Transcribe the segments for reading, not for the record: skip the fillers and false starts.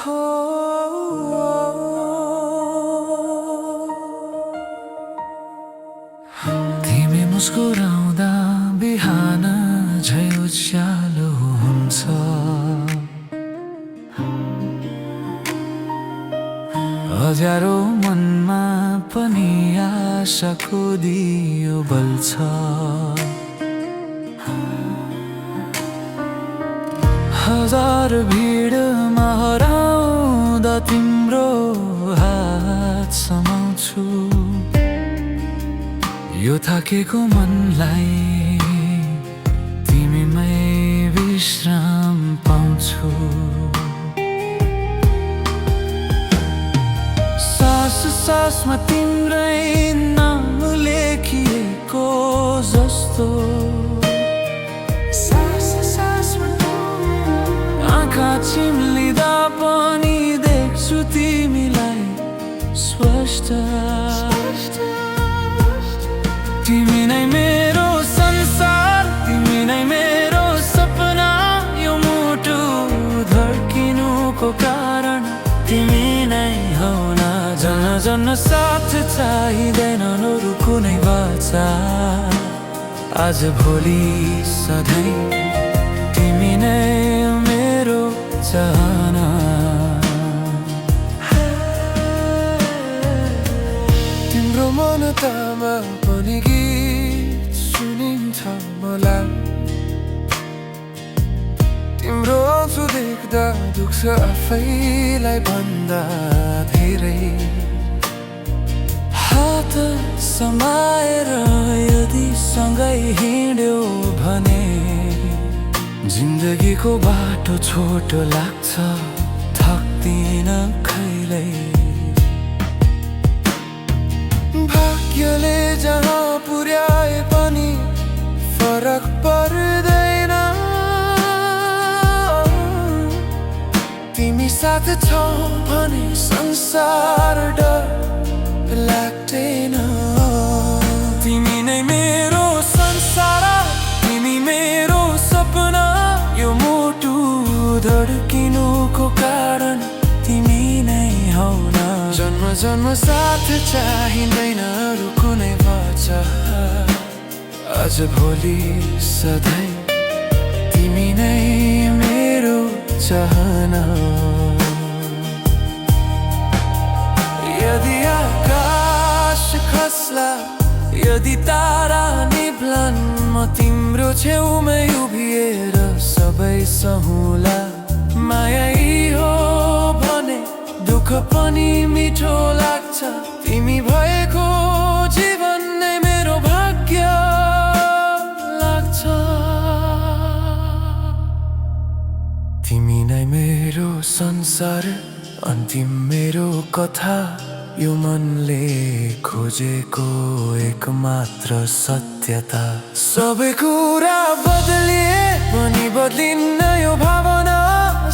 हो तिमी मुस्कुराउँदा बिहान झै उज्यालो हुन्छ हजारौँ मनमा पनि आशाको दियो बल्छ हजार भिडमा हराउँदा तिम्रो हात समाउँछु यो थाकेको मनलाई तिमीमै विश्राम पाउँछु सास सासमा तिम्रै नाम लेखिएको जस्तो आँखा चिम्लिँदा पनि देख्छु तिमीलाई स्पष्ट तिमी नै मेरो संसार तिमी नै मेरो सपना यो मुटु धड्किनुको कारण तिमी नै हौ न जन जन साथ चाहिँदैन अरू कुनै बाचा आज भोलि सधैँ तिमी नै मेरो चाहना तिम्रो मनतामा पनि गीत सुनिन्छ मलाई तिम्रो आँसु देख्दा दुख्छ आफैलाई भन्दा धेरै हात समाएर यदि सँगै हिँड्यो भने जिन्दगीको बाटो छोटो लाग्छ थक्दिन कहिल्यै भाग्यले जहाँ पुर्याए पनि फरक पर्दैन तिमी साथ छौ भने संसार डर लाग्दैन तिमी नै मेरो संसार तिमी मेरो सपना यो मुटु धड्किनुको कारण तिमी नै हौ न जन्म जन्म साथ चाहिँदैन अरू कुनै बाचा आज भोलि सधैँ तिमी नै मेरो चाहना यदि आकाश खस्ला यदि तारा निभ्लान् म तिम्रो छेउमै उभिएर सबै सहुला माया हो भने दुःख पनि मिठो लाग्छ तिमी भएको जीवन नै मेरो भाग्य लाग्छ तिमी नै मेरो संसार अन्तिम मेरो कथा यो मनले खोजेको एकमात्र सत्यता सबै कुरा बदलिए पनि बदलिन्न यो भावना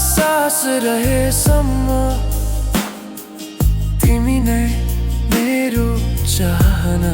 सास रहेसम्म तिमी नै मेरो चाहना